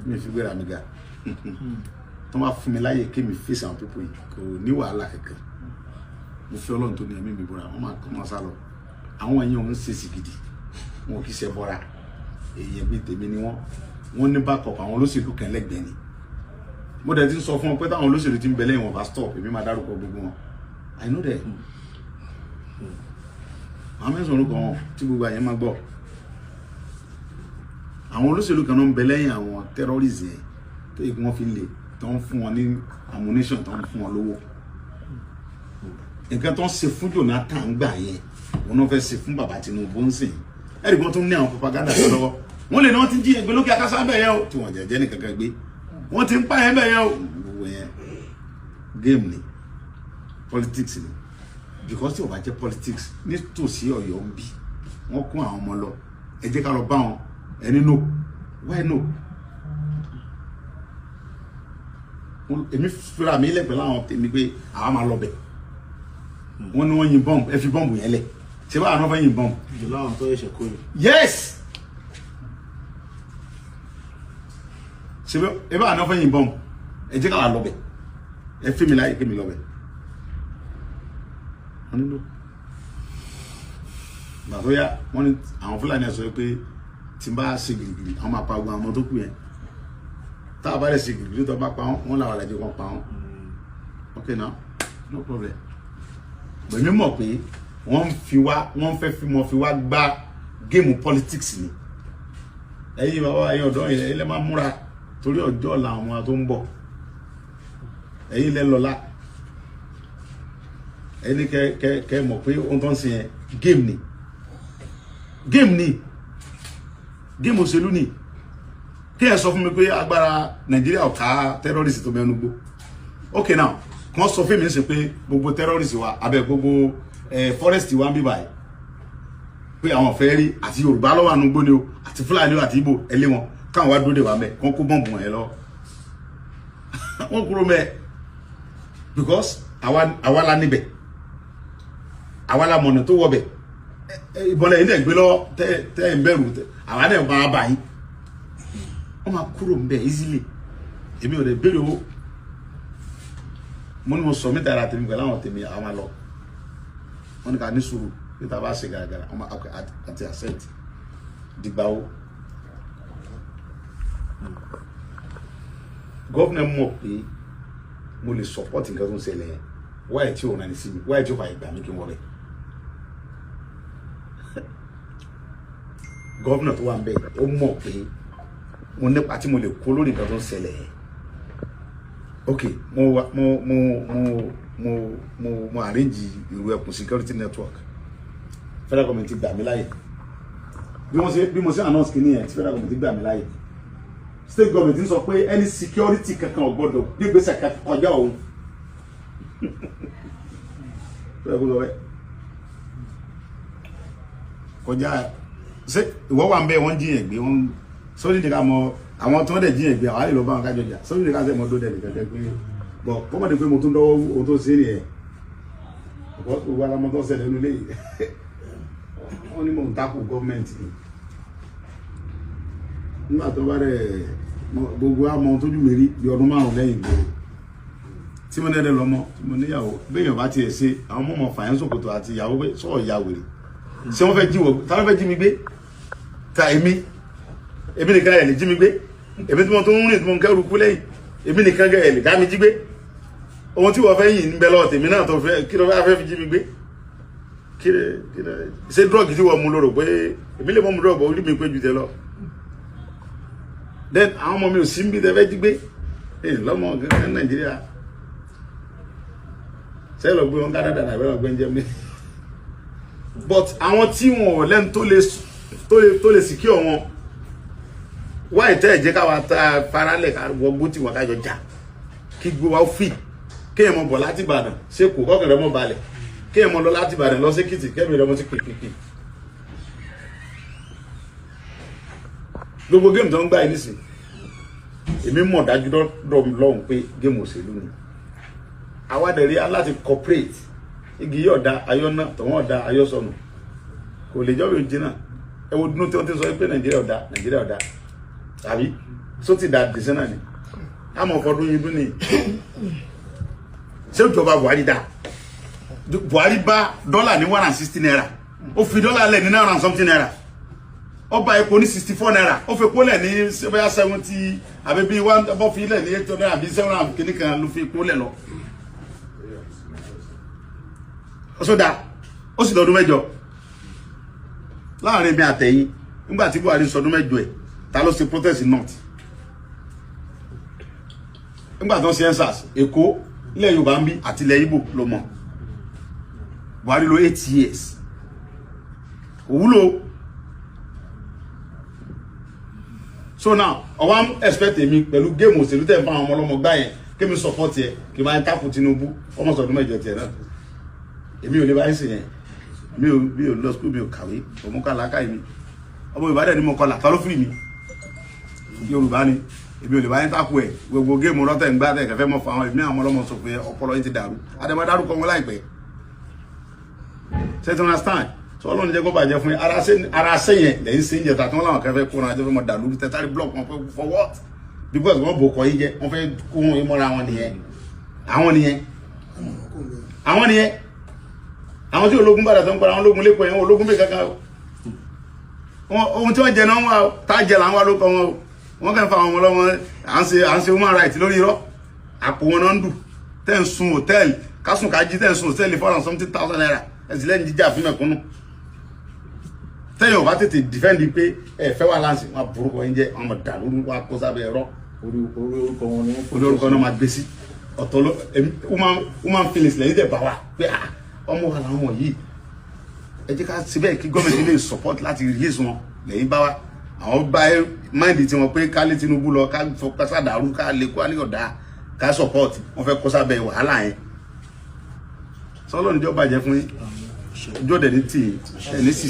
mi fi gbéra mi ga tó máa fún mi láyè kí mi face àwọn pípọ̀ yìí kò ní wàhálà kankan mo fi Ọlọ́run tó ní ẹ̀mí mi bọ́ra wọ́n máa sá lọ àwọn èèyàn ń ṣe sí gidi wọn kì í ṣe bọ́ra èèyàn bíi tèmi ni wọ́n ní backup àwọn olóṣèlú kan lẹ́gbẹ̀ẹ́ ni mo dẹ̀ ti sọ fún wọn pé táwọn olóṣèlú ti ń bẹ lẹ́yìn wọn bá stop èmi máa dárúkọ gbogbo wọn I know that àwọn mẹ́sàn-án orúkọ wọn tí gbogbo àyẹ̀ máa gbọ́ àwọn olóṣèlú kan náà ń bẹ lẹ́yìn àwọn terrorists yẹn tó yẹ kí wọ́n fi lè tó ń fún wọn ní ammunition tó ń fún wọn lówó nǹkan tó ń ṣe fún Jonathan gbà yẹn wọn náà fẹ́ ṣe fún bàbá Tinubu ń sìn ẹ̀rí kan tó ń ní àwọn propaganda tó lọ́wọ́ wọ́n lè ní wọ́n ti jí ẹgbẹ́ lókè akásá bẹ̀ yẹn o tí wọ́n jẹ́jẹ́ ní kankan gbé wọ́n ti ń pa yẹn bẹ̀ yẹn o gbogbo yẹn game ni politics ni because tí o bá jẹ́ politics nítòsí Ọ̀yọ́ ń bí wọ́n kún àwọn ọmọ lọ ẹ jẹ́ ká lọ bá wọn ẹni no why no èmi fúra mi lẹ́gbẹ̀ẹ́ láwọn tèmi pé àwa máa lọ bẹ̀ wọ́n ní wọ́n yin bọ́ǹbù ẹ fi bọ́ǹbù yẹn lẹ̀ ṣé báwa náà fẹ́ yin bọ́ǹbù. ìjọba àwọn tó yẹ ṣe kó yìí. yes ṣé báwa náà fẹ́ yin bọ́ǹbù ẹ jẹ́ ká lọ bẹ̀ ẹ fi mi láyè kí mi lọ bẹ̀ wọ́n nílò gbà tó yá wọ́n ní àwọn Fúlàní ẹ̀ sọ pé tí n bá ṣe gìrìgìrì àwọn máa pa ogun àwọn ọmọ tó kù yẹn tá a bá lè ṣe gìrìgìrì tó bá pa wọ́n làwọn àlejò kan pa wọ́n okay now no problem gbẹ̀mí mọ̀ pé wọ́n fẹ́ fi mọ́ fi wá gbá géèmù politics ni ẹ̀yin bàbá ẹ̀yin ọ̀dọ́ yẹn ilẹ̀ máa múra torí ọjọ́ ọ̀la àwọn ọmọ tó ń bọ̀ ẹ̀yin ilẹ̀ lọ́la ẹni kẹ́ mọ̀ pé ohun tó ń ṣe yẹn géèmù ni géèmù òṣèlú ni kí ẹ sọ fún mi pé agbára Nàìjíríà ò ká terrorist tó mẹ́nu gbó okay now kàn sọ fún mi ṣe pé gbogbo terrorist wa abẹ gbogbo forest wa ń bí báyìí pé àwọn fẹ́ rí àti Yorùbá lọ́wọ́ àánú gbó ni o àti Fúlàní àti Ìgbò ẹlé wọn káwọn wá dúró dè wá mẹ́ kàn kó bọ́ǹbù wọn yẹn lọ wọ́n kúrò mẹ́ because àwa la níbẹ̀ àwa la mọ̀nà tó wọ̀ bẹ̀ ìbọ̀lẹ̀ yìí dẹ̀ gbé lọ́wọ́ tẹ́ ń bẹ̀rù àwa dẹ̀ máa bá yín wọ́n máa kúrò ń bẹ̀ easily èmi ò dẹ̀ béèrè owó mo ní mo sọ mí dára tèmi pẹ̀lú àwọn tèmi àwọn máa lọ wọ́n ní ká ní sùúrù níta bá ṣe gàràgàrà wọ́n máa àti accept dìgbà wo gọ́ọ̀nà mọ̀ pé mo lè support nǹkan tó ń ṣẹlẹ̀ yẹn wáyé tí ò náà ní sí mi wáyé tí ò fà ìgbà mi kí n wọlé gọ́ọ̀nà tó wà ń bẹ̀ ó mọ̀ pé mo nípa tí mo lè kó lórí nǹkan tó ń ṣẹlẹ̀ yẹn okay mo arrange ìwé ẹkùn security network federal government ti gbà mí láyè bí mo ṣe announce kìíní yẹn tí federal government ti gbà mí láyè state government ń sọ pé any security kankan ò gbọdọ̀ gbégbèsè kọjá òun kọjá ṣé ìwọ wà ń bẹ wọn jiyàn gbé wọn sórí nìkan mọ àwọn tó ń dẹ̀ jiyàn gbé àwọn àlè lọ bá wọn kájọ jà sórí nìkan sẹ́ mọ́ tó dẹ̀ nìkan tẹ́ pé bọ̀ kọ́mọ̀dé pé mo tún dọ́wọ́ ohun tó ṣe nìyẹn ọ̀pọ̀ gbogbo alamọ́ tó ṣẹlẹ̀ nílé yìí wọ́n ní mò ń takò gọ́ọ̀mẹ̀ntì nígbà tó bá rẹ̀ gbogbo àmọ́ tójú mi rí bí ọdún márùn lẹ́yìn ìgboro tí mo dẹ́dẹ́ lọ́mọ tí mo níyàwó béèyàn bá tiẹ̀ ṣe àwọn mọ̀mọ́ fàyẹ́n sòkòtò àti ìyàwó pé sọ̀rọ̀ ìyá wèrè ṣé wọ́n fẹ́ jí wọ ta ló fẹ́ jí mi gbé ta èmi nìkan ẹ̀ lè jí mi gbé èmi tí mo tó ń rìn tí mo ń kẹ́rù kú lẹ́yìn èmi nìkan ẹ̀ lè dá mi jí gbé ohun tí wọ́n fẹ́ yìn ń bẹ lọ́wọ́ tèmi náà tó fẹ́ kí ló fẹ́ fi jí mi gbé ṣé drọ́ọ̀gì tí wọ́n mú lóró pé èmi lè mọ́ mu drọ́ọ̀gì orí mi pé ju tẹ lọ then àwọn ọmọ mi ò sí ń bí tẹ fẹ́ jí gbé lọ́mọ gẹ́gẹ́ Nàìjíríà ṣe lọ gbé wọn Canada náà bẹ́ẹ̀ lọ gbé ń jẹ́ mi but àwọn tí wọn ò lẹ́nu tó lè secure wọn wáyé tẹ́ ẹ̀ jẹ́ káwa ta faralẹ̀ ká wọgbó tí wọn kájọ jà kí gbé wa fi kéèyàn mọ bọ̀ láti Ìbàdàn ṣé kò kọ́kàn rẹ mọ́ balẹ̀ kéèyàn mọ lọ láti Ìbàdàn lọ sí Èkìtì kẹ́mi rẹ mọ́ sí pèpèpè gbogbo géèmù tó ń gbà yìí nísìn èmi mọ̀ dájú lọ́hùn pé géèmù òṣèlú ni àwádẹ̀rí aláti corporate igi yóò da ayọ́nà tọ̀wọ́n da ayọ́sọ̀nù kò lè jọ́ bí jìnnà ẹwọ dúnú tí wọ́n ti sọ pé Nàìjíríà ọ̀dà tàbí so ti da de se na ni àmọ́ fọdún yín dún ni ṣé ìjọba Buhari dá Buhari bá dọ́là ní 160 naira ó fi dọ́là lẹ̀ ní 900 something naira ó bá epo ní 64 naira ó fi epo lẹ̀ ní 70 àbí bí one bó fi lẹ̀ ní 800 naira bí 700 kìíní kan ló fi epo lẹ̀ lọ ó so dá ó sì lọ́dún mẹ́jọ láàrin mi àtẹ̀yìn nígbà tí Buhari sọdún mẹ́jọ ẹ̀ ta ló ṣe protest north nígbà tó ṣe ensas Èkó ilẹ̀ Yorùbá ń bí àti ilẹ̀ Ìgbò ló mọ̀ Buhari lò 8 years òwúlò so now ọwọ́ expect èmi pẹ̀lú game òṣèlú tẹ̀ fún àwọn ọmọ ọlọ́mọ gbá yẹn kí mi support yẹ kí máa tákù Tinubu ọmọ sọdún mẹ́jọ tiẹ̀ náà èmi ò lè bá yín sí yẹn mi ò lọ school mi ò kàwé òmùkà làákàyè mi ọmọ Ìbàdàn ni mo kọlà ta ló fìrì mi Yorùbá ni èmi ò lè bá yín tákù ẹ̀ gbogbo géèmù rọ́tẹ̀ ń gbá tẹ̀ kẹfẹ́ mọ́ fún àwọn èmi àwọn ọlọ́mọ sọ pé ọpọlọ yín ti dàrú adẹ́mọ́ dárúkọ wọn láìpẹ́ ṣe tí wọ́n stand so Ọlọ́run jẹ́ kó bàjẹ́ fún ara sẹ́yìn lẹ́yìn sí ìjẹta tí wọ́n láwọn kẹfẹ́ kó náà jẹ́ fẹ́ mọ́ dàlú tẹ́tàrí block wọn fẹ́ for what because wọ́n bò kọ́ yí jẹ́ wọ́n fẹ́ kó wọn yí mọ́ra wọn nìyẹn àwọn tí ológun bàdà tó ń para àwọn ológun lẹ́kọ̀ọ́ yẹn ológun bẹ́ẹ̀ kankan ohun tí wọ́n jẹ náà wà tá jẹ là ń wá lóko wọn o wọ́n kàn fa àwọn ọmọlọ́mọ à ń ṣe human rights lórí irọ́ àpò wọn náà ń dù tẹ́ ń sun hòtẹ́ẹ̀lì kásùn kájí tẹ́ ń sun hòtẹ́ẹ̀lì 470,000 naira ẹ̀sìn lẹ́yìn jíjà fún mẹ̀kúnnù tẹ́yìn ò bá tètè defend pé ẹ fẹ́ wà láǹsì wọn burúkọ yín jẹ́ ọmọ dàrú wọn kó sábẹ́ ẹ̀rọ orí orúkọ náà máa gbé sí ọ̀tọ̀ ló human feelings lẹ́yìn tẹ̀ bá wà pé ọmọ wa làwọn ọmọ yìí ẹ jẹ́ ká síbẹ̀ kí gọ́ọ̀mẹ̀ntì lè support láti release wọn lẹ́yìn bá wa àwọn bá máìndì tí wọ́n pé ká lé Tinubu lọ ká fọkásá dàrú ká lè kó alẹ́ọ̀dá ká support wọ́n fẹ́ kó sábẹ́ wàhálà yẹn sọ́lọ́ níjọ́ bàjẹ́ fún yín ọjọ́ dẹ̀ ní tì ẹ̀ ní sísè.